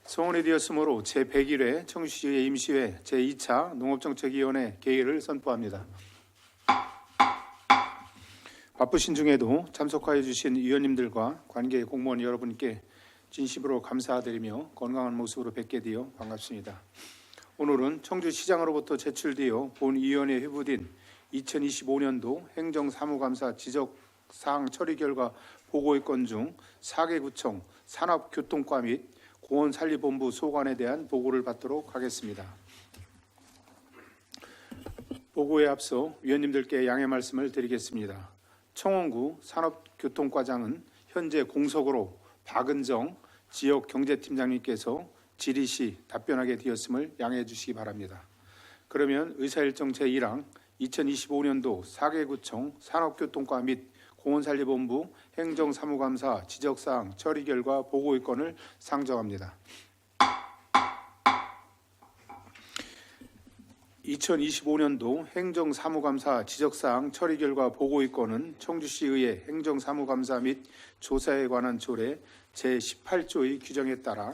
성원이 되었으므로 제101회 청주시의 임시회 제2차 농업정책위원회 개의를 선포합니다. 바쁘신 중에도 참석하여 주신 위원님들과 관계 공무원 여러분께 진심으로 감사드리며 건강한 모습으로 뵙게 되어 반갑습니다. 오늘은 청주시장으로부터 제출되어 본위원회에 회부된 2025년도 행정사무감사 지적사항 처리 결과 보고의 건 중 4개 구청 산업교통과 및 공원산리본부 소관에 대한 보고를 받도록 하겠습니다. 보고에 앞서 위원님들께 양해 말씀을 드리겠습니다. 청원구 산업교통과장은 현재 공석으로 박은정 지역경제팀장님께서 질의 시 답변하게 되었음을 양해해 주시기 바랍니다. 그러면 의사일정 제1항 2025년도 4개 구청 산업교통과 및 공원산리본부 행정사무감사 지적사항 처리 결과 보고의 건을 상정합니다. 2025년도 행정사무감사 지적사항 처리 결과 보고의 건은 청주시의회 행정사무감사 및 조사에 관한 조례 제18조의 규정에 따라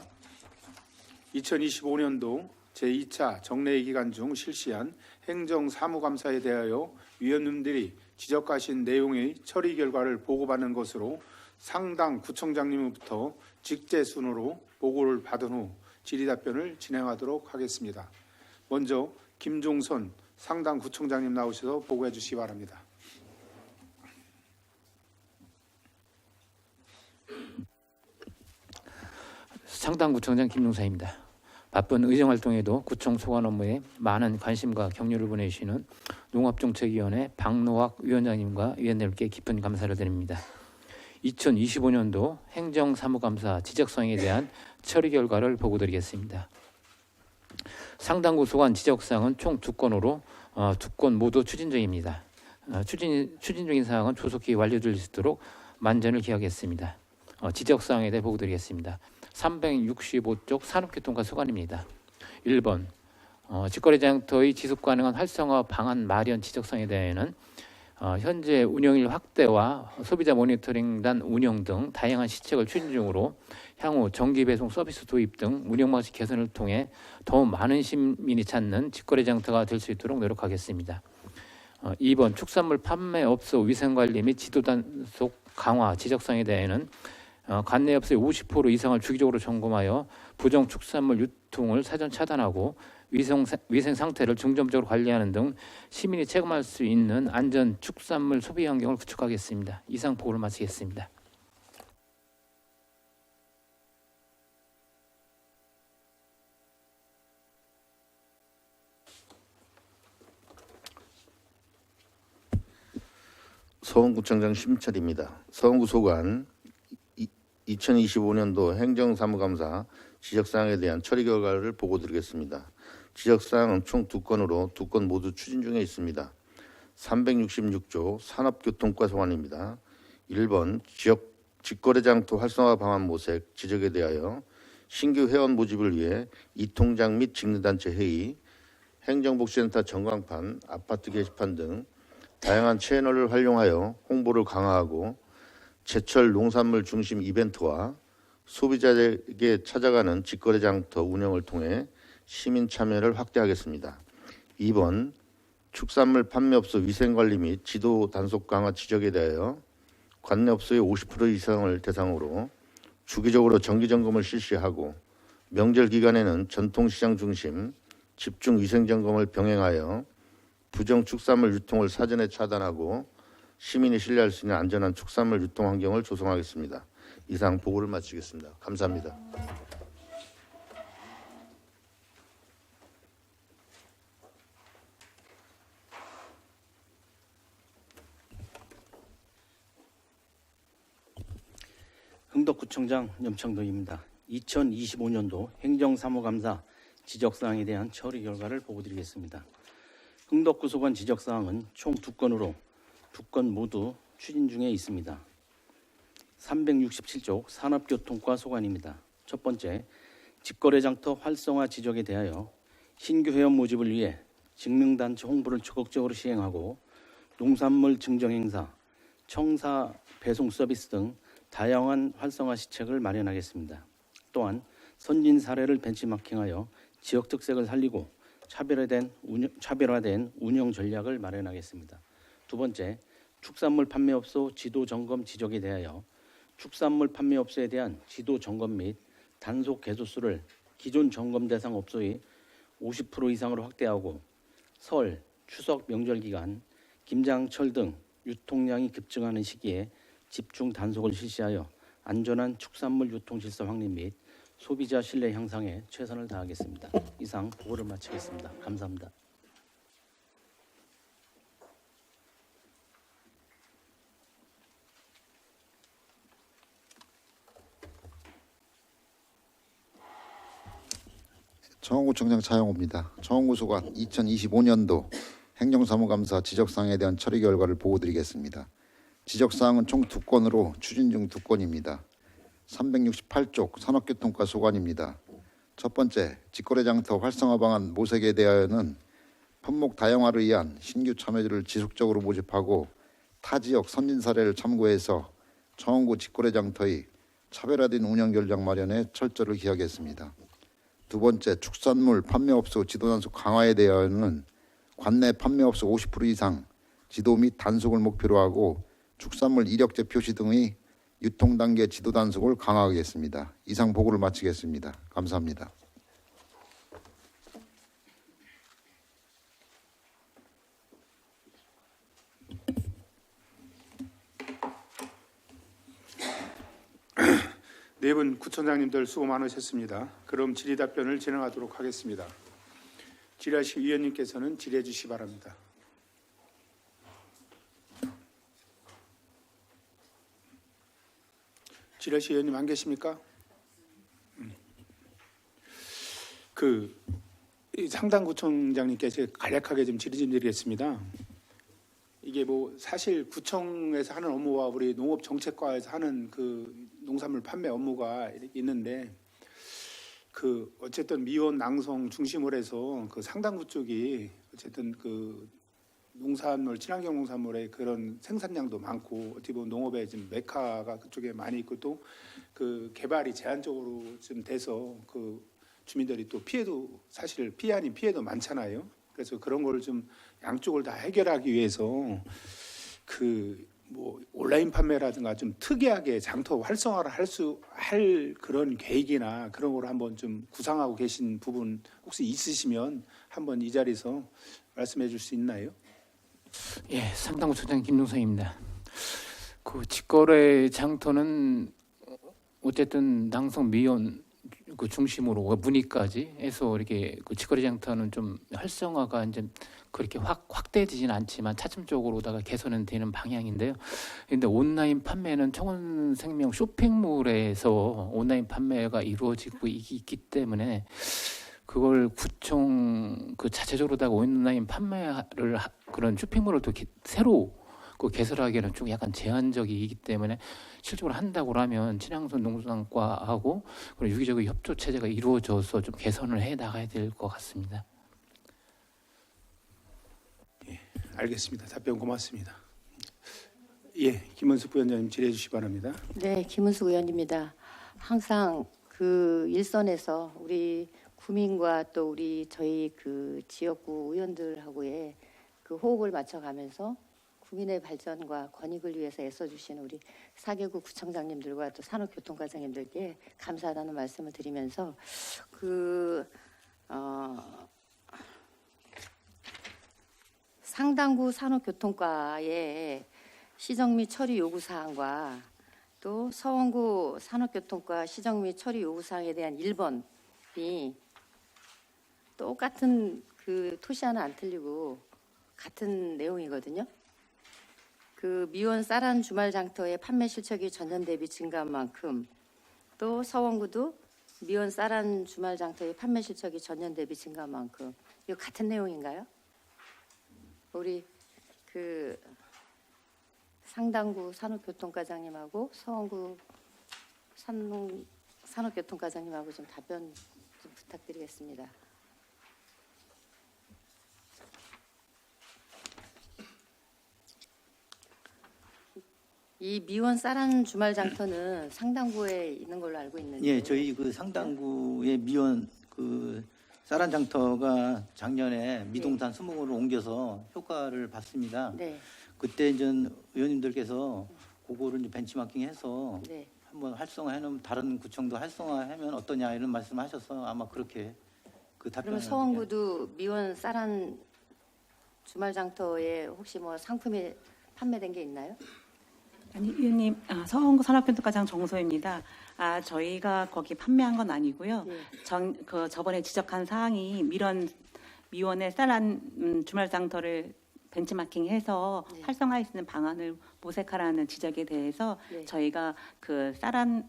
2025년도 제2차 정례의 기간 중 실시한 행정사무감사에 대하여 위원님들이 지적하신 내용의 처리 결과를 보고받는 것으로 상당 구청장님으로부터 직제 순으로 보고를 받은 후 질의답변을 진행하도록 하겠습니다. 먼저 김종선 상당 구청장님 나오셔서 보고해 주시기 바랍니다. 상당구청장 김용사입니다. 바쁜 의정활동에도 구청 소관 업무에 많은 관심과 격려를 보내주시는 농업정책위원회 박노학 위원장님과 위원님께 깊은 감사를 드립니다. 2025년도 행정사무감사 지적사항에 대한 처리 결과를 보고드리겠습니다. 상당구 소관 지적사항은 총 2건으로 2건 모두 추진 중입니다. 추진 중인 사항은 조속히 완료될 수 있도록 만전을 기하겠습니다. 지적사항에 대해 보고드리겠습니다. 365쪽 산업교통과 소관입니다. 1번 직거래장터의 지속가능한 활성화 방안 마련 지적사항에 대해서는 현재 운영일 확대와 소비자 모니터링단 운영 등 다양한 시책을 추진 중으로 향후 정기배송 서비스 도입 등 운영 방식 개선을 통해 더 많은 시민이 찾는 직거래장터가 될 수 있도록 노력하겠습니다. 2번 축산물 판매업소 위생관리 및 지도단속 강화 지적사항에 대해서는 관내업소의 50% 이상을 주기적으로 점검하여 부정 축산물 유통을 사전 차단하고 위생 상태를 중점적으로 관리하는 등 시민이 체감할 수 있는 안전 축산물 소비 환경을 구축하겠습니다. 이상 보고를 마치겠습니다. 서원구청장 심철입니다. 서원구 소관 2025년도 행정사무감사 지적사항에 대한 처리 결과를 보고드리겠습니다. 지적사항은 총 2건으로 2건 모두 추진 중에 있습니다. 366조 산업교통과 소관입니다. 1번 지역 직거래장터 활성화 방안 모색 지적에 대하여 신규 회원 모집을 위해 이통장 및 직능단체 회의, 행정복지센터 전광판, 아파트 게시판 등 다양한 채널을 활용하여 홍보를 강화하고 제철 농산물 중심 이벤트와 소비자에게 찾아가는 직거래장터 운영을 통해 시민 참여를 확대하겠습니다. 2번 축산물 판매업소 위생관리 및 지도 단속 강화 지적에 대하여 관내업소의 50% 이상을 대상으로 주기적으로 정기점검을 실시하고 명절 기간에는 전통시장 중심 집중 위생점검을 병행하여 부정 축산물 유통을 사전에 차단하고 시민이 신뢰할 수 있는 안전한 축산물 유통 환경을 조성하겠습니다. 이상 보고를 마치겠습니다. 감사합니다. 흥덕구청장 염창도입니다. 2025년도 행정사무감사 지적사항에 대한 처리 결과를 보고드리겠습니다. 흥덕구 소관 지적사항은 총 2건으로 2건 모두 추진 중에 있습니다. 367쪽 산업교통과 소관입니다. 첫 번째, 직거래장터 활성화 지적에 대하여 신규 회원 모집을 위해 직능단체 홍보를 적극적으로 시행하고 농산물 증정 행사, 청사 배송 서비스 등 다양한 활성화 시책을 마련하겠습니다. 또한 선진 사례를 벤치마킹하여 지역 특색을 살리고 차별화된 운영 전략을 마련하겠습니다. 두 번째, 축산물 판매업소 지도 점검 지적에 대하여 축산물 판매업소에 대한 지도 점검 및 단속 개소수를 기존 점검 대상 업소의 50% 이상으로 확대하고 설, 추석 명절 기간, 김장철 등 유통량이 급증하는 시기에 집중 단속을 실시하여 안전한 축산물 유통 질서 확립 및 소비자 신뢰 향상에 최선을 다하겠습니다. 이상 보고를 마치겠습니다. 감사합니다. 청원구청장 차영호입니다. 청원구소관 2025년도 행정사무감사 지적사항에 대한 처리 결과를 보고드리겠습니다. 지적사항은 총 2건으로 추진 중 2건입니다. 368쪽 산업교통과 소관입니다. 첫 번째, 직거래장터 활성화 방안 모색에 대하여는 품목 다양화를 위한 신규 참여자를 지속적으로 모집하고 타 지역 선진 사례를 참고해서 청원구 직거래장터의 차별화된 운영 전략 마련에 철저를 기하겠습니다. 두 번째, 축산물 판매업소 지도 단속 강화에 대하여는 관내 판매업소 50% 이상 지도 및 단속을 목표로 하고 축산물 이력제 표시 등의 유통 단계 지도 단속을 강화하겠습니다. 이상 보고를 마치겠습니다. 감사합니다. 네 분 구청장님들 수고 많으셨습니다. 그럼 질의 답변을 진행하도록 하겠습니다. 질의하실 위원님께서는 질의해 주시기 바랍니다. 질의하실 위원님 안 계십니까? 이 상당구청장님께 제가 간략하게 좀 질의 좀 드리겠습니다. 이게 뭐 사실 구청에서 하는 업무와 우리 농업정책과에서 하는 그 농산물 판매 업무가 있는데 어쨌든 미원 낭송 중심으로 해서 그 상당구 쪽이 어쨌든 그 농산물 친환경 농산물의 그런 생산량도 많고 어떻게 보면 농업의 지금 메카가 그쪽에 많이 있고 또 그 개발이 제한적으로 좀 돼서 그 주민들이 또 피해도 사실 피해 아닌 피해도 많잖아요. 그래서 그런 걸 좀 양쪽을 다 해결하기 위해서 뭐 온라인 판매라든가 좀 특이하게 장터 활성화를 할 그런 계획이나 그런 걸 한번 좀 구상하고 계신 부분 혹시 있으시면 한번 이 자리에서 말씀해 줄 수 있나요? 예, 상당구청장 김동성입니다. 그 직거래 장터는 어쨌든 낭성 미원 그 중심으로 문의까지 해서 이렇게 그 직거래 장터는 좀 활성화가 이제 그렇게 확대되지는 않지만 차츰적으로다가 개선은 되는 방향인데요. 그런데 온라인 판매는 청원생명 쇼핑몰에서 온라인 판매가 이루어지고 있기 때문에 그걸 구청 그 자체적으로다가 온라인 판매를 그런 쇼핑몰을 또 새로 그 개설하기에는 좀 약간 제한적이기 때문에 실적으로 한다고 하면 친환경 농산과하고 그런 유기적인 협조 체제가 이루어져서 좀 개선을 해 나가야 될 것 같습니다. 예, 알겠습니다. 답변 고맙습니다. 예, 김은숙 부위원장님 질의해 주시기 바랍니다. 네, 김은숙 의원입니다. 항상 그 일선에서 우리 구민과 또 저희 그 지역구 의원들하고의 그 호흡을 맞춰가면서 국민의 발전과 권익을 위해서 애써주시는 우리 4개구 구청장님들과 또 산업교통과장님들께 감사하다는 말씀을 드리면서 상당구 산업교통과의 시정 및 처리 요구사항과 또 서원구 산업교통과 시정 및 처리 요구사항에 대한 1번이 똑같은 그 토시 하나 안 틀리고 같은 내용이거든요. 그 미원 쌀한 주말 장터의 판매 실적이 전년 대비 증가한 만큼 또 서원구도 미원 쌀한 주말 장터의 판매 실적이 전년 대비 증가한 만큼 이거 같은 내용인가요? 우리 그 상당구 산업교통과장님하고 서원구 산업교통과장님하고 좀 답변 좀 부탁드리겠습니다. 이 미원 쌀한 주말 장터는 상당부에 있는 걸로 알고 있는데. 예, 저희 그 상당구의 미원 그 쌀한 장터가 작년에 미동산 수목으로 옮겨서 효과를 봤습니다. 네, 그때 이제 의원님들께서 그거를 이제 벤치마킹해서 네. 한번 활성화해놓으면 다른 구청도 활성화하면 어떠냐 이런 말씀하셔서 아마 그렇게 그 답변을. 그러면 서원구도 미원 쌀한 주말 장터에 혹시 뭐 상품이 판매된 게 있나요? 아니, 의원님, 서원구 산업교통과장 정소입니다. 저희가 거기 판매한 건 아니고요. 예. 저번에 지적한 사항이 미원의 쌀한 주말장터를 벤치마킹해서 네. 활성화할 수 있는 방안을 모색하라는 지적에 대해서 네. 저희가 그 쌀한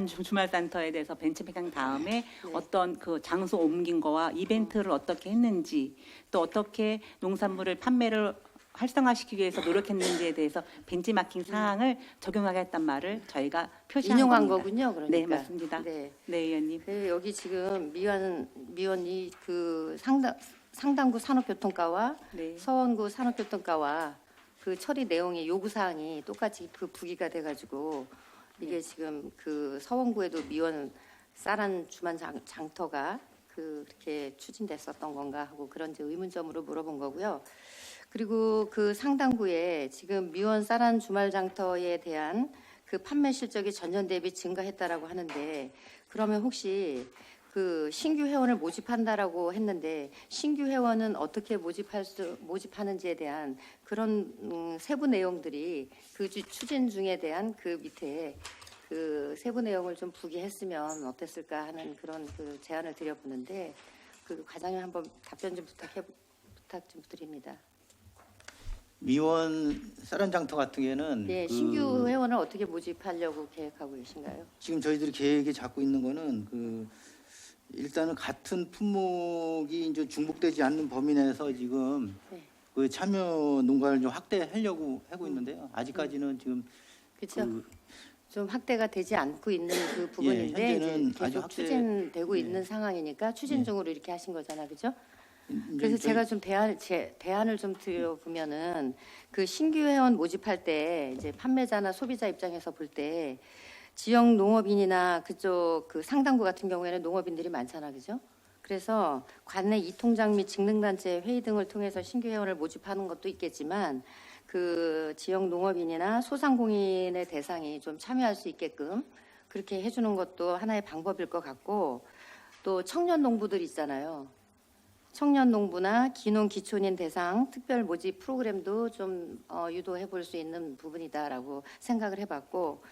주말센터에 대해서 벤치마킹 다음에 네. 어떤 그 장소 옮긴 거와 이벤트를 어떻게 했는지 또 어떻게 농산물을 판매를 활성화시키기 위해서 노력했는지에 대해서 벤치마킹 사항을 적용하겠다는 말을 저희가 표시한 인용한 겁니다. 거군요. 그러니까. 네, 맞습니다. 네. 네, 의원님. 그 여기 지금 미원이 그 상당구 산업교통과와 네. 서원구 산업교통과와 그 처리 내용이 요구 사항이 똑같이 그 부기가 돼가지고 이게 지금 그 서원구에도 미원 쌀한 주말 장터가 그렇게 추진됐었던 건가 하고 그런 이제 의문점으로 물어본 거고요. 그리고 그 상당구에 지금 미원 쌀한 주말 장터에 대한 그 판매 실적이 전년 대비 증가했다라고 하는데 그러면 혹시 그 신규 회원을 모집한다라고 했는데 신규 회원은 어떻게 모집하는지에 대한 그런 세부 내용들이 그 추진 중에 대한 그 밑에 그 세부 내용을 좀 부기했으면 어땠을까 하는 그런 그 제안을 드려보는데 그 과장님 한번 답변 좀 부탁 좀 드립니다. 미원 쌀한 장터 같은 경우에는 네, 그 신규 회원을 어떻게 모집하려고 계획하고 계신가요? 지금 저희들이 계획에 잡고 있는 거는 그 일단은 같은 품목이 이제 중복되지 않는 범위 내에서 지금 네. 그 참여 농가를 좀 확대하려고 하고 있는데요. 아직까지는 지금 그렇죠. 그 좀 확대가 되지 않고 있는 그 부분인데 현재는 이제 아주 계속 확대- 추진되고 예. 있는 상황이니까 추진 예. 중으로 이렇게 하신 거잖아요, 그죠? 이제 그래서 저희- 제가 좀 대안을 좀 드려보면은 그 신규 회원 모집할 때 이제 판매자나 소비자 입장에서 볼 때 지역 농업인이나 그쪽 그 상당구 같은 경우에는 농업인들이 많잖아, 그죠? 그래서 관내 이통장 및 직능단체 회의 등을 통해서 신규 회원을 모집하는 것도 있겠지만 그 지역 농업인이나 소상공인의 대상이 좀 참여할 수 있게끔 그렇게 해주는 것도 하나의 방법일 것 같고 또 청년 농부들 있잖아요. 청년 농부나 기농 기촌인 대상 특별 모집 프로그램도 좀 유도해 볼 수 있는 부분이다라고 생각을 해봤고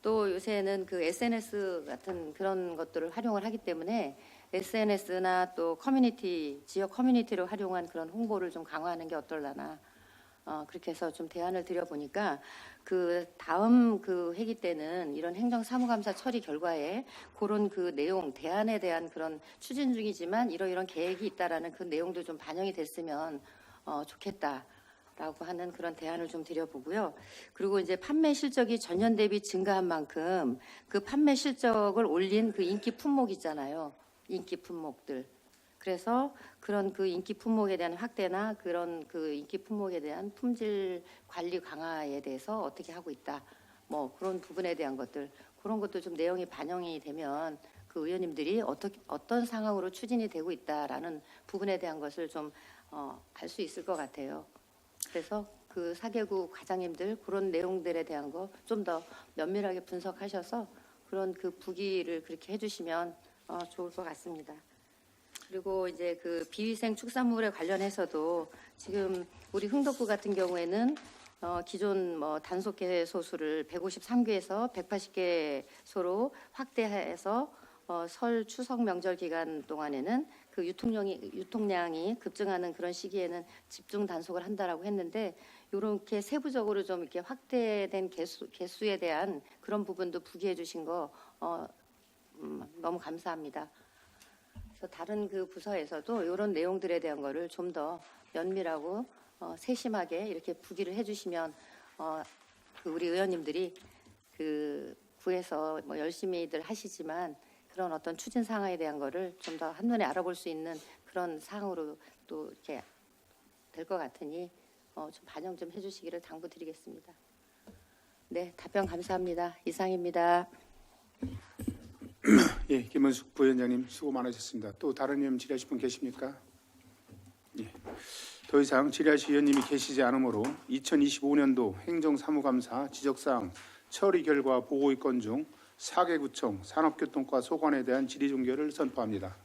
또 요새는 그 SNS 같은 그런 것들을 활용을 하기 때문에 SNS나 또 커뮤니티 지역 커뮤니티를 활용한 그런 홍보를 좀 강화하는 게 어떨라나 그렇게 해서 좀 대안을 드려보니까 그 다음 그 회기 때는 이런 행정사무감사 처리 결과에 그런 그 내용 대안에 대한 그런 추진 중이지만 이러이런 계획이 있다라는 그 내용도 좀 반영이 됐으면 좋겠다라고 하는 그런 대안을 좀 드려보고요. 그리고 이제 판매 실적이 전년 대비 증가한 만큼 그 판매 실적을 올린 그 인기 품목 있잖아요. 인기 품목들. 그래서 그런 그 인기 품목에 대한 확대나 그런 그 인기 품목에 대한 품질 관리 강화에 대해서 어떻게 하고 있다. 뭐 그런 부분에 대한 것들 그런 것도 좀 내용이 반영이 되면 그 의원님들이 어떤 상황으로 추진이 되고 있다라는 부분에 대한 것을 좀 알 수 있을 것 같아요. 그래서 그 사개구 과장님들 그런 내용들에 대한 거 좀 더 면밀하게 분석하셔서 그런 그 부기를 그렇게 해주시면 좋을 것 같습니다. 그리고 이제 그 비위생 축산물에 관련해서도 지금 우리 흥덕구 같은 경우에는 기존 뭐 단속개소 수를 153개에서 180개소로 확대해서 설 추석 명절 기간 동안에는 그 유통량이 급증하는 그런 시기에는 집중 단속을 한다라고 했는데 이렇게 세부적으로 좀 이렇게 확대된 개수에 대한 그런 부분도 부기해 주신 거 너무 감사합니다. 그래서 다른 그 부서에서도 이런 내용들에 대한 거를 좀 더 면밀하고 세심하게 이렇게 부기를 해주시면 그 우리 의원님들이 그 구에서 뭐 열심히들 하시지만 그런 어떤 추진 사항에 대한 거를 좀 더 한눈에 알아볼 수 있는 그런 사항으로 또 이렇게 될 것 같으니 좀 반영 좀 해주시기를 당부드리겠습니다. 네, 답변 감사합니다. 이상입니다. 예, 김은숙 부위원장님 수고 많으셨습니다. 또 다른 의원 질의하실 분 계십니까? 예. 더 이상 질의하실 의원님이 계시지 않으므로 2025년도 행정사무감사 지적사항 처리 결과 보고의 건 중 4개 구청 산업교통과 소관에 대한 질의 종결을 선포합니다.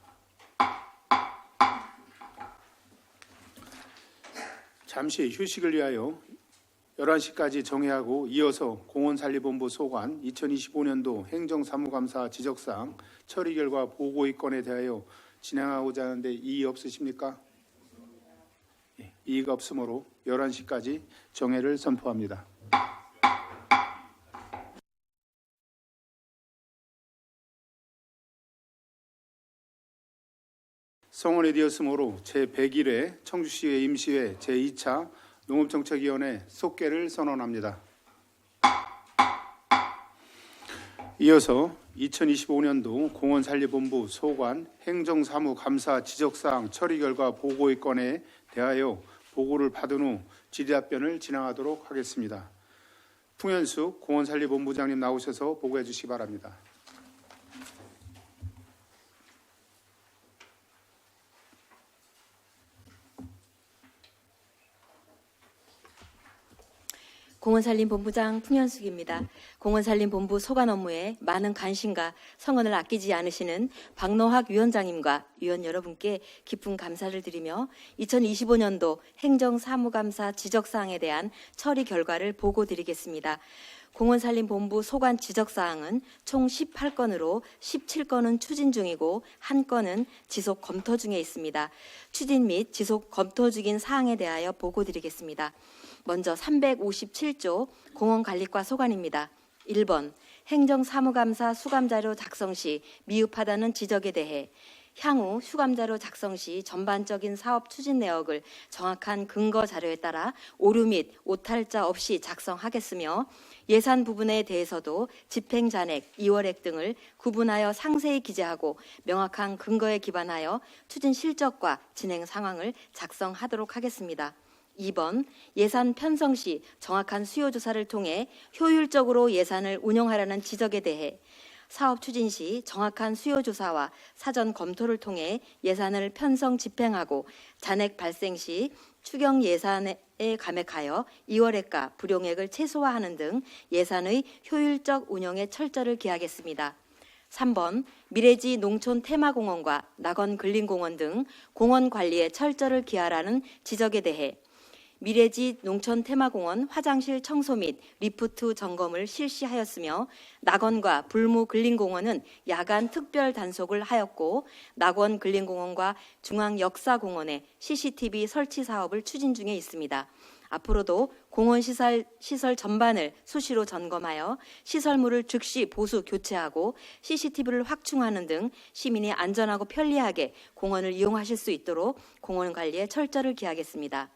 잠시 휴식을 위하여 11시까지 정회하고 이어서 공원관리본부 소관 2025년도 행정사무감사 지적사항 처리 결과 보고의 건에 대하여 진행하고자 하는데 이의 없으십니까? 예, 이의가 없으므로 11시까지 정회를 선포합니다. 성원에 되었으므로 제101회 청주시의 임시회 제2차 농업정책위원회 속개를 선언합니다. 이어서 2025년도 공원관리본부 소관 행정사무감사 지적사항 처리 결과 보고의 건에 대하여 보고를 받은 후 질의답변을 진행하도록 하겠습니다. 풍현숙 공원관리본부장님 나오셔서 보고해 주시기 바랍니다. 공원산림본부장 풍현숙입니다. 공원산림본부 소관 업무에 많은 관심과 성원을 아끼지 않으시는 박노학 위원장님과 위원 여러분께 깊은 감사를 드리며 2025년도 행정사무감사 지적사항에 대한 처리 결과를 보고드리겠습니다. 공원산림본부 소관 지적사항은 총 18건으로 17건은 추진 중이고 1건은 지속 검토 중에 있습니다. 추진 및 지속 검토 중인 사항에 대하여 보고드리겠습니다. 먼저 357조 공원관리과 소관입니다. 1번 행정사무감사 수감자료 작성 시 미흡하다는 지적에 대해 향후 수감자료 작성 시 전반적인 사업 추진 내역을 정확한 근거 자료에 따라 오류 및 오탈자 없이 작성하겠으며 예산 부분에 대해서도 집행 잔액, 이월액 등을 구분하여 상세히 기재하고 명확한 근거에 기반하여 추진 실적과 진행 상황을 작성하도록 하겠습니다. 2번 예산 편성 시 정확한 수요 조사를 통해 효율적으로 예산을 운영하라는 지적에 대해 사업 추진 시 정확한 수요 조사와 사전 검토를 통해 예산을 편성 집행하고 잔액 발생 시 추경 예산에 감액하여 이월액과 불용액을 최소화하는 등 예산의 효율적 운영에 철저를 기하겠습니다. 3번 미래지 농촌 테마공원과 낙원 근린공원 등 공원 관리에 철저를 기하라는 지적에 대해 미래지 농촌 테마공원 화장실 청소 및 리프트 점검을 실시하였으며 낙원과 불무 근린공원은 야간 특별 단속을 하였고 낙원 근린공원과 중앙역사공원에 CCTV 설치 사업을 추진 중에 있습니다. 앞으로도 공원 시설 전반을 수시로 점검하여 시설물을 즉시 보수 교체하고 CCTV를 확충하는 등 시민이 안전하고 편리하게 공원을 이용하실 수 있도록 공원 관리에 철저를 기하겠습니다.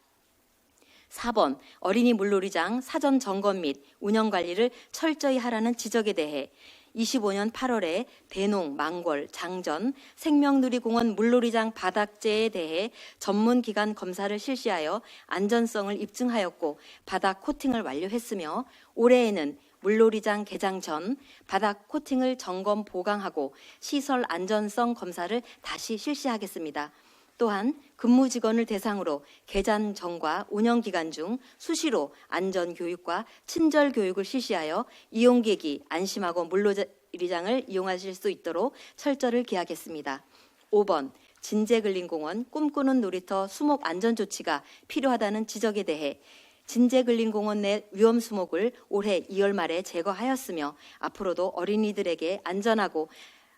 4번 어린이 물놀이장 사전 점검 및 운영 관리를 철저히 하라는 지적에 대해 25년 8월에 대농, 망골, 장전, 생명누리공원 물놀이장 바닥재에 대해 전문기관 검사를 실시하여 안전성을 입증하였고 바닥 코팅을 완료했으며 올해에는 물놀이장 개장 전 바닥 코팅을 점검 보강하고 시설 안전성 검사를 다시 실시하겠습니다. 또한 근무 직원을 대상으로 개장 전과 운영 기간 중 수시로 안전 교육과 친절 교육을 실시하여 이용객이 안심하고 물놀이장을 이용하실 수 있도록 철저를 기하겠습니다. 5번 진제근린공원 꿈꾸는 놀이터 수목 안전 조치가 필요하다는 지적에 대해 진제근린공원 내 위험 수목을 올해 2월 말에 제거하였으며 앞으로도 어린이들에게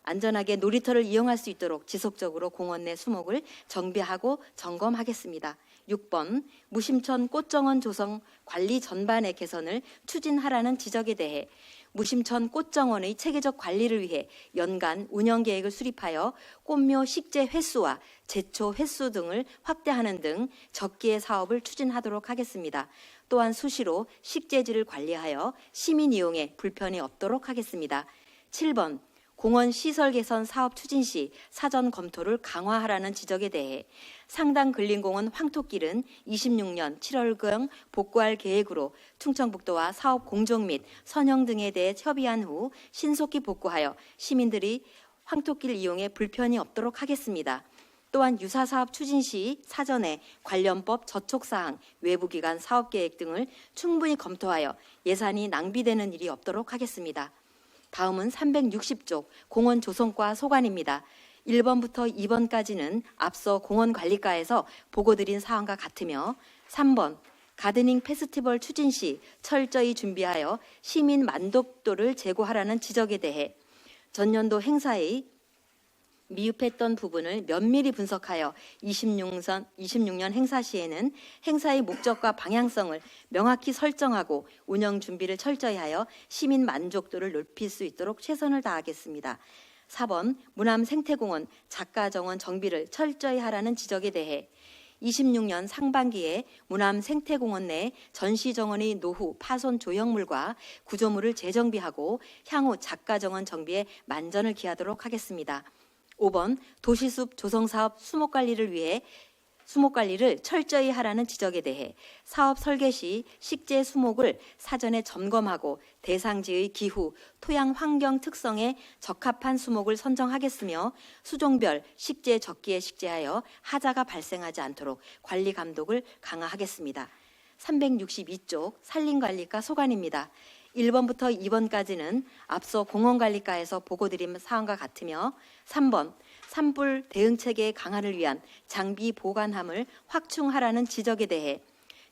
안전하게 놀이터를 이용할 수 있도록 지속적으로 공원 내 수목을 정비하고 점검하겠습니다. 6번 무심천 꽃정원 조성 관리 전반의 개선을 추진하라는 지적에 대해 무심천 꽃정원의 체계적 관리를 위해 연간 운영 계획을 수립하여 꽃묘 식재 횟수와 제초 횟수 등을 확대하는 등 적기의 사업을 추진하도록 하겠습니다. 또한 수시로 식재지를 관리하여 시민 이용에 불편이 없도록 하겠습니다. 7번 공원 시설 개선 사업 추진 시 사전 검토를 강화하라는 지적에 대해 상당근린공원 황토길은 26년 7월경 복구할 계획으로 충청북도와 사업 공정 및 선형 등에 대해 협의한 후 신속히 복구하여 시민들이 황토길 이용에 불편이 없도록 하겠습니다. 또한 유사 사업 추진 시 사전에 관련법 저촉사항, 외부기관 사업계획 등을 충분히 검토하여 예산이 낭비되는 일이 없도록 하겠습니다. 다음은 360쪽 공원 조성과 소관입니다. 1번부터 2번까지는 앞서 공원관리과에서 보고드린 사항과 같으며 3번 가드닝 페스티벌 추진 시 철저히 준비하여 시민 만족도를 제고하라는 지적에 대해 전년도 행사의 미흡했던 부분을 면밀히 분석하여 26년 행사 시에는 행사의 목적과 방향성을 명확히 설정하고 운영 준비를 철저히 하여 시민 만족도를 높일 수 있도록 최선을 다하겠습니다. 4번 문암 생태공원 작가 정원 정비를 철저히 하라는 지적에 대해 26년 상반기에 문암 생태공원 내 전시 정원의 노후 파손 조형물과 구조물을 재정비하고 향후 작가 정원 정비에 만전을 기하도록 하겠습니다. 5번 도시숲 조성사업 수목관리를 위해 수목관리를 철저히 하라는 지적에 대해 사업 설계 시 식재 수목을 사전에 점검하고 대상지의 기후, 토양 환경 특성에 적합한 수목을 선정하겠으며 수종별 식재 적기에 식재하여 하자가 발생하지 않도록 관리 감독을 강화하겠습니다. 362쪽 산림관리과 소관입니다. 1번부터 2번까지는 앞서 공원관리과에서 보고드린 사항과 같으며 3번 산불 대응체계 강화를 위한 장비 보관함을 확충하라는 지적에 대해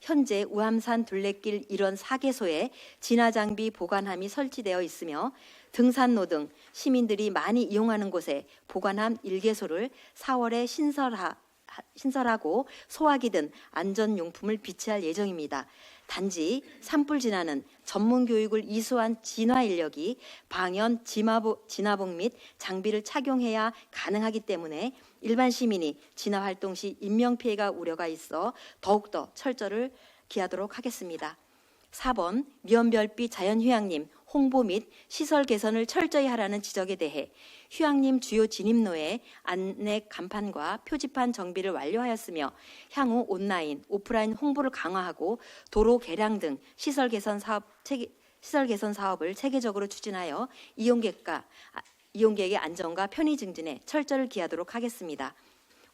현재 우암산 둘레길 일원 4개소에 진화장비 보관함이 설치되어 있으며 등산로 등 시민들이 많이 이용하는 곳에 보관함 1개소를 4월에 신설하고 소화기 등 안전용품을 비치할 예정입니다. 단지 산불 진화는 전문 교육을 이수한 진화 인력이 방연, 진화복 및 장비를 착용해야 가능하기 때문에 일반 시민이 진화 활동 시 인명피해가 우려가 있어 더욱더 철저를 기하도록 하겠습니다. 4번 미연별빛 자연휴양림 홍보 및 시설 개선을 철저히 하라는 지적에 대해 휴양림 주요 진입로에 안내 간판과 표지판 정비를 완료하였으며 향후 온라인, 오프라인 홍보를 강화하고 도로 개량 등 시설 개선 사업을 체계적으로 추진하여 이용객의 안전과 편의 증진에 철저를 기하도록 하겠습니다.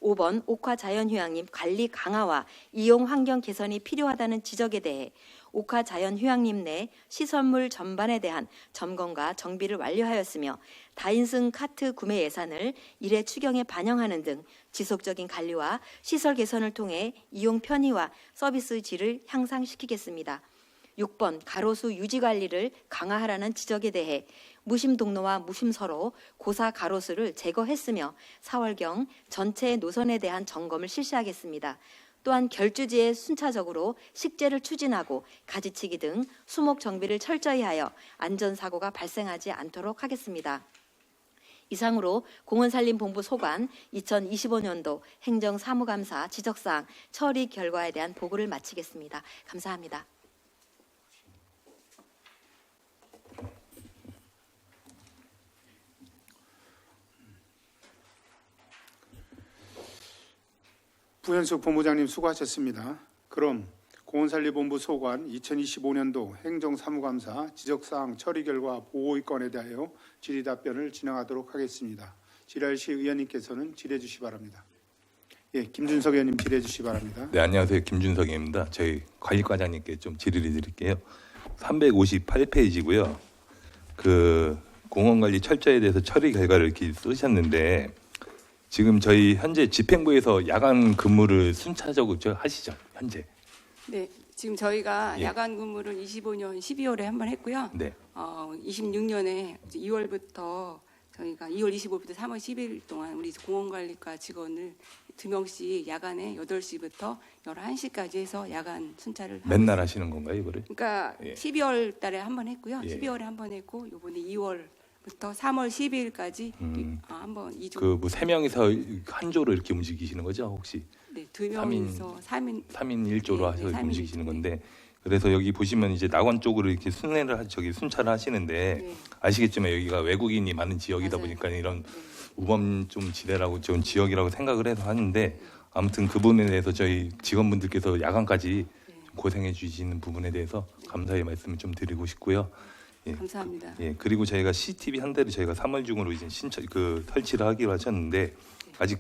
5번 옥화 자연휴양림 관리 강화와 이용 환경 개선이 필요하다는 지적에 대해 옥화 자연휴양림 내 시설물 전반에 대한 점검과 정비를 완료하였으며 다인승 카트 구매 예산을 일회 추경에 반영하는 등 지속적인 관리와 시설 개선을 통해 이용 편의와 서비스 질을 향상시키겠습니다. 6번 가로수 유지 관리를 강화하라는 지적에 대해 무심동로와 무심서로 고사 가로수를 제거했으며 4월경 전체 노선에 대한 점검을 실시하겠습니다. 또한 결주지에 순차적으로 식재를 추진하고 가지치기 등 수목 정비를 철저히 하여 안전사고가 발생하지 않도록 하겠습니다. 이상으로 공원산림본부 소관 2025년도 행정사무감사 지적사항 처리 결과에 대한 보고를 마치겠습니다. 감사합니다. 부현숙 본부장님 수고하셨습니다. 그럼 공원산림본부 소관 2025년도 행정사무감사 지적사항 처리 결과 보고의 건에 대하여 질의답변을 진행하도록 하겠습니다. 질의할 시 의원님께서는 질의해 주시기 바랍니다. 예, 김준석 의원님 질의해 주시기 바랍니다. 네, 안녕하세요. 김준석입니다. 저희 관리과장님께 좀 질의를 드릴게요. 358페이지고요. 그 공원관리 철저에 대해서 처리 결과를 이렇게 쓰셨는데 지금 저희 현재 집행부에서 야간 근무를 순차적으로 하시죠, 현재? 네, 지금 저희가 예. 야간 근무를 25년 12월에 한 번 했고요. 네. 26년에 2월부터 저희가 2월 25일부터 3월 10일 동안 우리 공원관리과 직원을 2명씩 야간에 8시부터 11시까지 해서 야간 순찰을 맨날 하시는 건가요, 이거를? 그러니까 예. 12월 달에 한 번 했고요. 예. 12월에 한 번 했고 이번에 2월부터 3월 12일까지 한 번 2주. 그 뭐 3명이서 한 조로 이렇게 움직이시는 거죠, 혹시? 네, 2명이서 3인 3인 1조로 네, 하셔서 네, 움직이시는 건데 그래서 여기 보시면 이제 낙원 쪽으로 이렇게 순찰을 하시는데 네. 아시겠지만 여기가 외국인이 많은 지역이다 맞아요. 보니까 이런 우범 좀 지대라고 좀 지역이라고 생각을 해서 하는데 아무튼 그 부분에 대해서 저희 직원분들께서 야간까지 고생해 주시는 부분에 대해서 감사의 말씀을 좀 드리고 싶고요. 예, 감사합니다. 예, 그리고 저희가 CCTV 한 대를 저희가 3월 중으로 이제 설치를 하기로 하셨는데 아직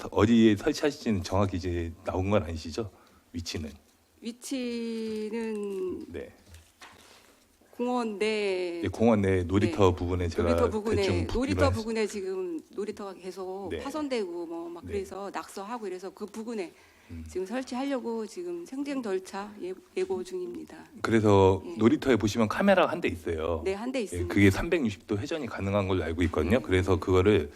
어디에 설치하실지는 정확히 이제 나온 건 아니시죠? 위치는? 위치는 네. 공원 내 예, 공원 내 놀이터 부분에 제가 놀이터 부근에 대충 놀이터 부근에 지금 놀이터가 계속 네. 파손되고 뭐 막 네. 그래서 낙서하고 이래서 그 부근에 지금 설치하려고 지금 생생 절차 예고 중입니다. 그래서 예. 놀이터에 보시면 카메라가 한 대 있어요. 네, 한 대 예, 있습니다. 그게 360도 회전이 가능한 걸로 알고 있거든요. 그래서 그거를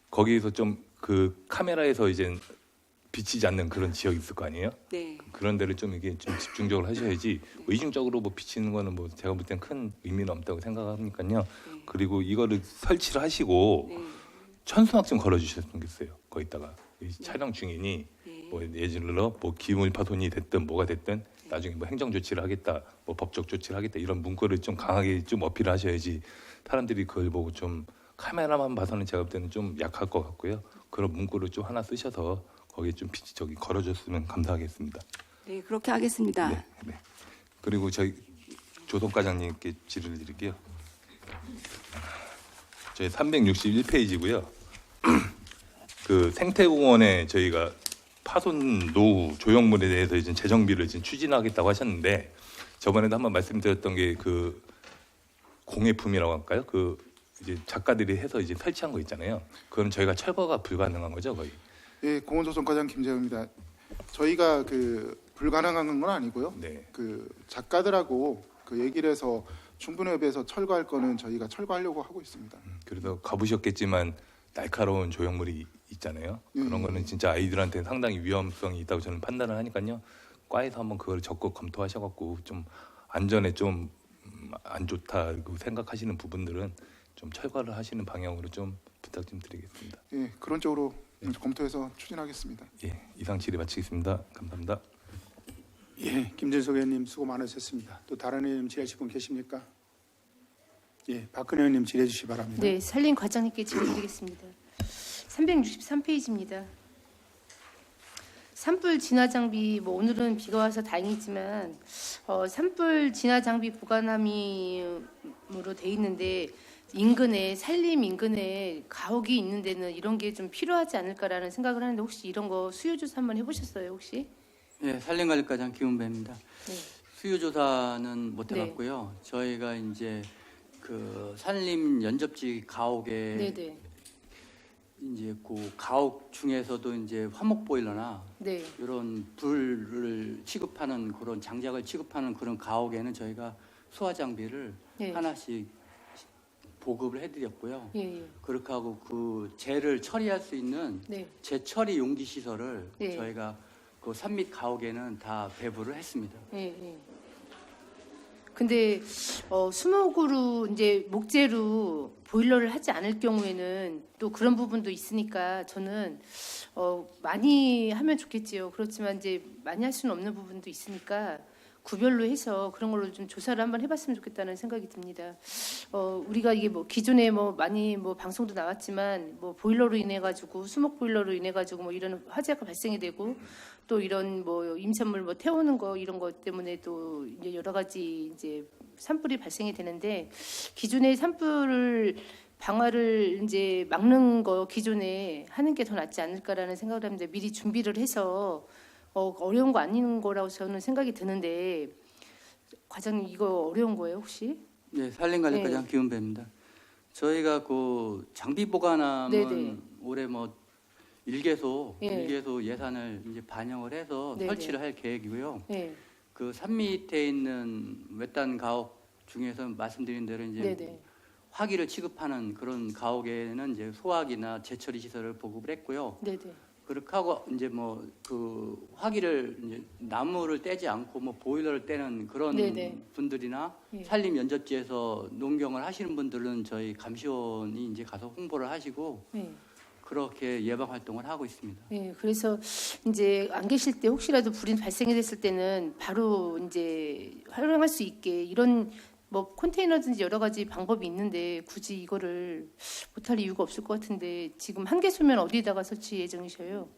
거기에서 좀 그 카메라에서 이제 비치지 않는 그런 지역이 있을 거 아니에요? 네. 그런 데를 좀 이게 좀 집중적으로 하셔야지 의중적으로 뭐 비치는 거는 뭐 제가 볼 땐 큰 의미는 없다고 생각하니까요. 네. 그리고 이거를 설치를 하시고 네. 천수막 좀 걸어주셨으면 좋겠어요. 거기다가 이 촬영 중이니 네. 뭐 예를 들어 뭐 기물 파손이 됐든 뭐가 됐든 나중에 뭐 행정 조치를 하겠다, 뭐 법적 조치를 하겠다 이런 문구를 좀 강하게 좀 어필을 하셔야지 사람들이 그걸 보고 좀 카메라만 봐서는 제가 볼 때는 좀 약할 것 같고요. 그런 문구를 좀 하나 쓰셔서 거기에 좀 걸어줬으면 감사하겠습니다. 네, 그렇게 하겠습니다. 네, 네. 그리고 저희 조석 과장님께 질의를 드릴게요. 저희 361페이지고요. 그 생태공원에 저희가 파손 노후 조형물에 대해서 이제 재정비를 지금 추진하겠다고 하셨는데 저번에도 한번 말씀드렸던 게 그 공예품이라고 할까요? 그 이제 작가들이 해서 이제 설치한 거 있잖아요. 그건 저희가 철거가 불가능한 거죠, 거의. 예, 공원조성과장 김재호입니다. 저희가 그 불가능한 건 아니고요. 네. 그 작가들하고 그 얘기를 해서 충분협에서 철거할 거는 저희가 철거하려고 하고 있습니다. 그래서 가보셨겠지만 날카로운 조형물이 있잖아요. 그런 거는 진짜 아이들한테는 상당히 위험성이 있다고 저는 판단을 하니까요. 과에서 한번 그걸 적극 검토하셔갖고 좀 안전에 좀 안 좋다고 생각하시는 부분들은 좀 철거를 하시는 방향으로 좀 부탁 좀 드리겠습니다. 예, 그런 쪽으로 검토해서 추진하겠습니다. 예, 이상 질의 마치겠습니다. 감사합니다. 예, 김진석 의원님 수고 많으셨습니다. 또 다른 의원님 질의하실 분 계십니까? 예, 박근혜 의원님 질의해 주시기 바랍니다. 네, 산림 과장님께 질의드리겠습니다. 363페이지입니다. 산불 진화 장비 뭐 오늘은 비가 와서 다행이지만 산불 진화 장비 보관함으로 돼 있는데 인근에 산림 인근에 가옥이 있는 데는 이런 게 좀 필요하지 않을까라는 생각을 하는데 혹시 이런 거 수요 조사 한번 해보셨어요 혹시? 네, 산림관리과장 김은배입니다. 네. 수요 조사는 못 네. 해봤고요. 저희가 이제 그 산림 연접지 가옥에 네네. 이제 그 가옥 중에서도 이제 화목 보일러나 네. 이런 불을 취급하는 그런 장작을 취급하는 그런 가옥에는 저희가 소화 장비를 네. 하나씩 보급을 해드렸고요. 예, 예. 그렇게 하고 그 재를 처리할 수 있는 네. 재처리 용기 시설을 네. 저희가 그 산밑 가옥에는 다 배부를 했습니다. 예, 예. 근데 수목으로 이제 목재로 보일러를 하지 않을 경우에는 또 그런 부분도 있으니까 저는 많이 하면 좋겠지요. 그렇지만 이제 많이 할 수는 없는 부분도 있으니까 구별로 해서 그런 걸로 좀 조사를 한번 해봤으면 좋겠다는 생각이 듭니다. 우리가 이게 뭐 기존에 뭐 많이 뭐 방송도 나왔지만 뭐 보일러로 인해 가지고 수목 보일러로 인해 가지고 뭐 이런 화재가 발생이 되고 또 이런 뭐 임산물 뭐 태우는 거 이런 것 때문에 또 이제 여러 가지 이제 산불이 발생이 되는데 기존의 산불을 방화를 이제 막는 거 기존에 하는 게 더 낫지 않을까라는 생각을 합니다. 미리 준비를 해서 어려운 거 아닌 거라고 저는 생각이 드는데 과장님 이거 어려운 거예요 혹시? 네, 산림관리과장 네. 김은배입니다. 저희가 그 장비 보관함은 네네. 올해 뭐 일개소 예. 예산을 이제 반영을 해서 네네. 설치를 할 계획이고요. 네, 그 산 밑에 있는 외딴 가옥 중에서 말씀드린 대로 이제 네네, 화기를 취급하는 그런 가옥에는 이제 소화기나 재처리 시설을 보급을 했고요. 네네, 그렇게 하고 이제 뭐 그 화기를 이제 나무를 떼지 않고 뭐 보일러를 떼는 그런 네네. 분들이나 예. 산림 연접지에서 농경을 하시는 분들은 저희 감시원이 이제 가서 홍보를 하시고 네, 그렇게 예방 활동을 하고 있습니다. 네, 그래서 이제 안 계실 때 혹시라도 불이 발생이 됐을 때는 바로 이제 활용할 수 있게 이런 뭐 컨테이너든지 여러 가지 방법이 있는데 굳이 이거를 못할 이유가 없을 것 같은데 지금 한계소면 어디다가 설치 예정이셔요?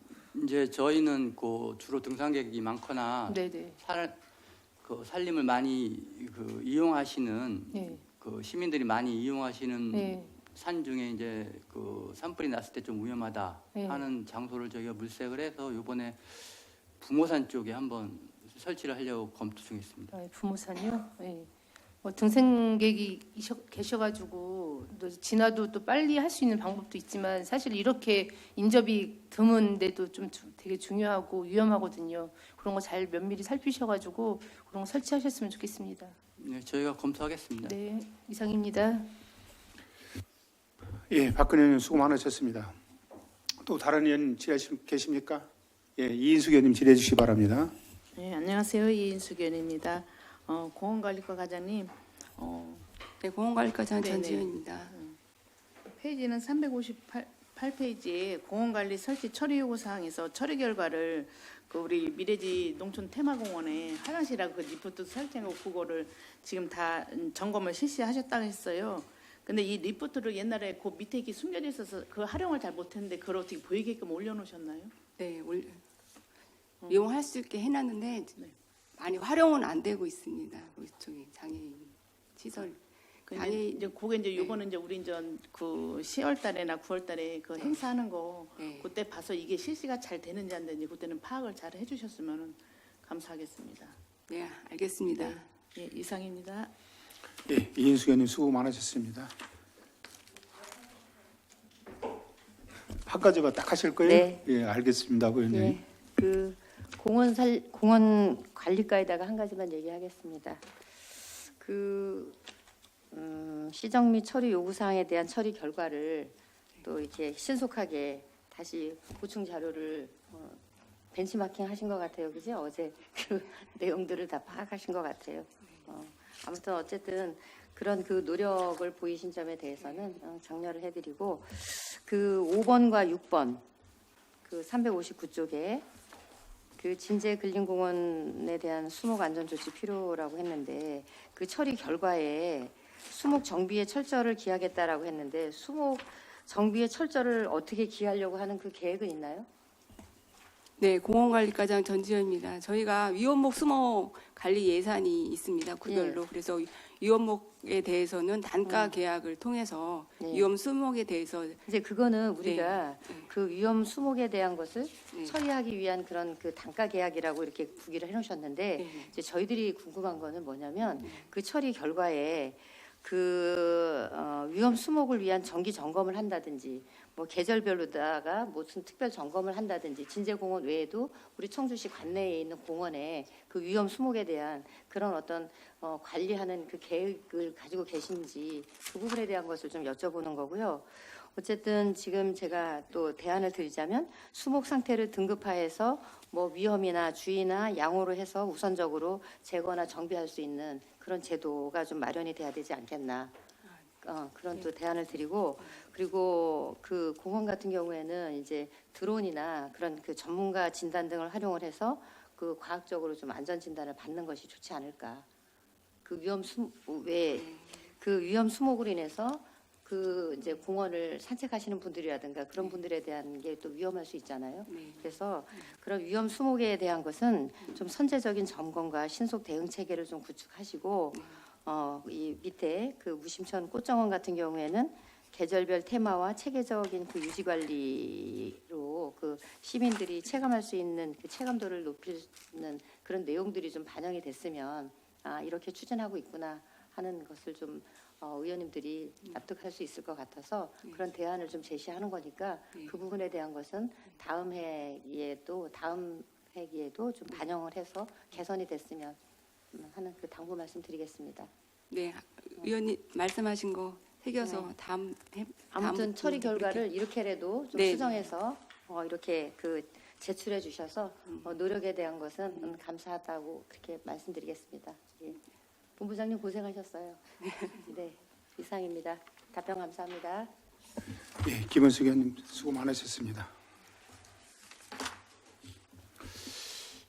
이제 저희는 그 주로 등산객이 많거나 네네. 산림을 많이 이용하시는 네. 그 시민들이 많이 이용하시는 네. 산 중에 이제 그 산불이 났을 때 좀 위험하다 네. 하는 장소를 저희가 물색을 해서 이번에 부모산 쪽에 한번 설치를 하려고 검토 중에 있습니다. 부모산이요? 네. 뭐 등산객이 계셔가지고 또 진화도 또 빨리 할 수 있는 방법도 있지만 사실 이렇게 인접이 드문데도 좀 되게 중요하고 위험하거든요. 그런 거 잘 면밀히 살피셔가지고 그런 거 설치하셨으면 좋겠습니다. 네, 저희가 검토하겠습니다. 네, 이상입니다. 예, 박근혜 의원 수고 많으셨습니다. 또 다른 의원 계십니까? 예, 이인숙 의원님 질의해 주시기 바랍니다. 네, 안녕하세요. 이인숙 의원입니다. 공원관리과 과장님. 네, 공원관리과장 네네. 전지현입니다. 페이지는 358페이지에 공원관리 설치 처리 요구 사항에서 처리 결과를 그 우리 미래지 농촌 테마공원에 화장실하고 그 리프트 설치하고 그거를 지금 다 점검을 실시하셨다고 했어요. 근데 이 리프트를 옛날에 그 밑에 이렇게 숨겨져 있어서 그 활용을 잘 못했는데 그걸 어떻게 보이게끔 올려놓으셨나요? 네, 이용할 수 있게 해놨는데 많이 활용은 안 되고 있습니다. 저기 장애인 시설. 근데 이제 그게 이제 요거는 이제 우리 이제 그 10월달에나 9월달에 그 행사하는 거 그때 봐서 이게 실시가 잘 되는지 안 되는지 그때는 파악을 잘 해주셨으면 감사하겠습니다. 네, 알겠습니다. 네, 예, 이상입니다. 예, 이인숙 의원님 수고 많으셨습니다. 한 가지만 딱 하실 거예요? 네. 예, 알겠습니다, 의원님. 예, 그 공원 관리과에다가 한 가지만 얘기하겠습니다. 시정 및 처리 요구 사항에 대한 처리 결과를 또 이렇게 신속하게 다시 보충 자료를 벤치마킹 하신 것 같아요, 그죠? 어제 그 내용들을 다 파악하신 것 같아요. 아무튼 어쨌든 그런 그 노력을 보이신 점에 대해서는 장려를 해드리고 그 5번과 6번 그 359쪽에 그 진제 근린공원에 대한 수목 안전 조치 필요라고 했는데 그 처리 결과에 수목 정비의 철저를 기하겠다라고 했는데 수목 정비의 철저를 어떻게 기하려고 하는 그 계획은 있나요? 네, 공원관리과장 전지현입니다. 저희가 위원목 수목 관리 예산이 있습니다. 구별로. 그래서 위원목에 대해서는 단가 계약을 통해서 위험 수목에 대해서 이제 그거는 우리가 그 위험 수목에 대한 것을 처리하기 위한 그런 그 단가 계약이라고 이렇게 구기를 해놓으셨는데 이제 저희들이 궁금한 거는 뭐냐면 그 처리 결과에 그 위험 수목을 위한 정기 점검을 한다든지 뭐 계절별로다가 무슨 특별 점검을 한다든지 진제공원 외에도 우리 청주시 관내에 있는 공원에 그 위험 수목에 대한 그런 어떤 관리하는 그 계획을 가지고 계신지 그 부분에 대한 것을 좀 여쭤보는 거고요. 어쨌든 지금 제가 또 대안을 드리자면 수목 상태를 등급화해서 뭐 위험이나 주의나 양호로 해서 우선적으로 제거나 정비할 수 있는 그런 제도가 좀 마련이 돼야 되지 않겠나. 그런 또 대안을 드리고 그리고 그 공원 같은 경우에는 이제 드론이나 그런 그 전문가 진단 등을 활용을 해서 그 과학적으로 좀 안전 진단을 받는 것이 좋지 않을까. 그 위험 수목으로 인해서 그 이제 공원을 산책하시는 분들이라든가 그런 분들에 대한 게 또 위험할 수 있잖아요. 그래서 그런 위험 수목에 대한 것은 좀 선제적인 점검과 신속 대응 체계를 좀 구축하시고 이 밑에 그 무심천 꽃정원 같은 경우에는 계절별 테마와 체계적인 그 유지 관리로 그 시민들이 체감할 수 있는 그 체감도를 높이는 그런 내용들이 좀 반영이 됐으면 이렇게 추진하고 있구나 하는 것을 좀 의원님들이 납득할 수 있을 것 같아서 그런 대안을 좀 제시하는 거니까 그 부분에 대한 것은 다음 해기에도 좀 반영을 해서 개선이 됐으면 하는 그 당부 말씀드리겠습니다. 네, 의원님 말씀하신 거 새겨서 아무튼 처리 결과를 이렇게라도 좀 수정해서 이렇게 그 제출해 주셔서 노력에 대한 것은 감사하다고 그렇게 말씀드리겠습니다. 예. 본부장님 고생하셨어요. 네, 이상입니다. 답변 감사합니다. 예, 김원숙 의원님 수고 많으셨습니다.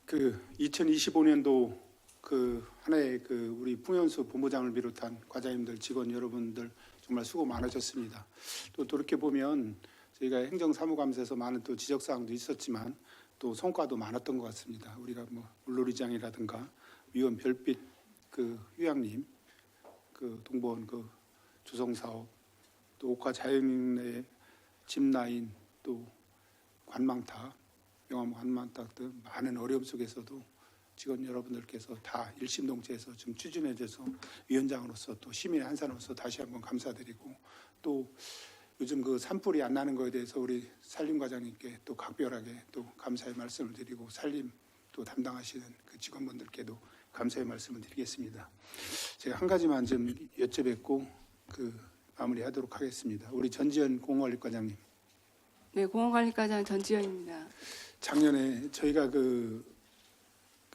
그 2025년도 그 한해 그 우리 풍현수 본부장을 비롯한 과장님들, 직원 여러분들 정말 수고 많으셨습니다. 또 이렇게 보면 저희가 행정사무감사에서 많은 또 지적사항도 있었지만 또 성과도 많았던 것 같습니다. 우리가 뭐 물놀이장이라든가 위원 별빛 그 휴양림, 그 동보원 그 조성사업, 또 옥화 자연의 짚라인, 또 관망탑, 명암 관망탑 등 많은 어려움 속에서도 직원 여러분들께서 다 일심동체해서 좀 추진해줘서 위원장으로서 또 시민의 한 사람으로서 다시 한번 감사드리고, 또 요즘 그 산불이 안 나는 거에 대해서 우리 산림과장님께 또 각별하게 또 감사의 말씀을 드리고, 산림 또 담당하시는 그 직원분들께도 감사의 말씀을 드리겠습니다. 제가 한 가지만 좀 여쭤뵙고 그 마무리하도록 하겠습니다. 우리 전지현 공원관리과장님. 네, 공원관리과장 전지현입니다. 작년에 저희가 그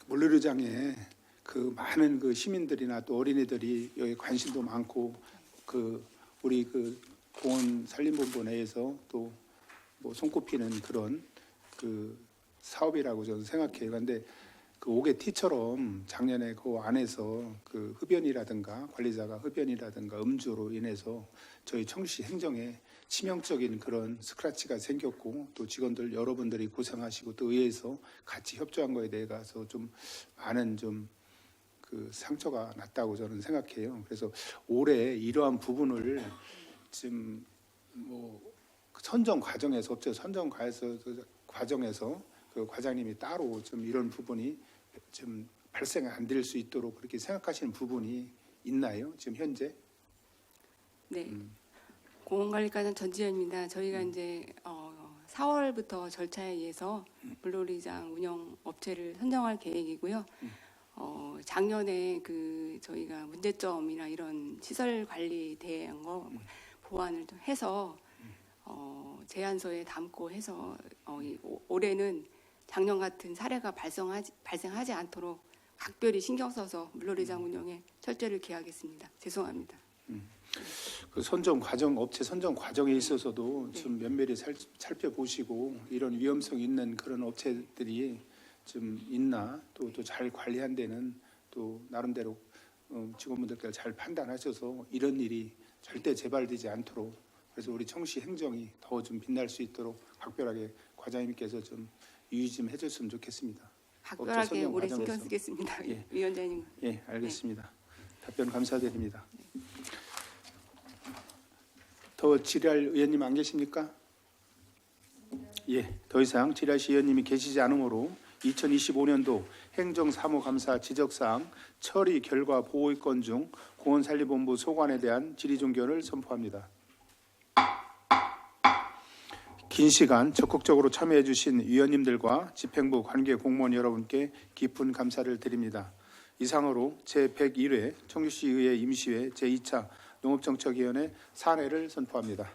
물놀이장에 그 많은 그 시민들이나 또 어린이들이 여기 관심도 많고, 그 우리 그 공원 산림본부 내에서 또 뭐 손꼽히는 그런 그 사업이라고 저는 생각해요. 그런데 그 오게티처럼 작년에 그 안에서 그 흡연이라든가 관리자가 흡연이라든가 음주로 인해서 저희 청주시 행정에 치명적인 그런 스크래치가 생겼고, 또 직원들 여러분들이 고생하시고 또 의회에서 같이 협조한 거에 대해서 좀 많은 좀 그 상처가 났다고 저는 생각해요. 그래서 올해 이러한 부분을 지금 뭐 선정 과정에서, 업체 선정 과정에서 그 과장님이 따로 좀 이런 부분이 좀 발생 안 될 수 있도록 그렇게 생각하시는 부분이 있나요? 지금 현재? 네. 공원관리과장 전지현입니다. 저희가 이제 4월부터 절차에 의해서 물놀이장 운영 업체를 선정할 계획이고요. 작년에 그 저희가 문제점이나 이런 시설 관리에 대한 거 보완을 좀 해서 제안서에 담고 해서 올해는 작년 같은 사례가 발생하지 않도록 각별히 신경 써서 물놀이장 운영에 철저를 기하겠습니다. 죄송합니다. 그 선정 과정, 업체 선정 과정에 있어서도 좀 면밀히 살펴보시고 이런 위험성 있는 그런 업체들이 좀 있나, 또 잘 관리한 데는 또 나름대로 직원분들께서 잘 판단하셔서 이런 일이 절대 재발되지 않도록, 그래서 우리 청시 행정이 더 좀 빛날 수 있도록 각별하게 과장님께서 좀 유의 좀 해줬으면 좋겠습니다. 각별하게 올해 신경 쓰겠습니다. 예. 위원장님. 예, 알겠습니다. 답변 감사드립니다. 더 질의할 의원님 안 계십니까? 예, 더 이상 질의하실 의원님이 계시지 않으므로 2025년도 행정사무감사 지적사항 처리 결과 보호의건 중 공원산림본부 소관에 대한 질의종결을 선포합니다. 긴 시간 적극적으로 참여해 주신 위원님들과 집행부 관계 공무원 여러분께 깊은 감사를 드립니다. 이상으로 제101회 청주시의회 임시회 제2차 농업정책위원회 산회를 선포합니다.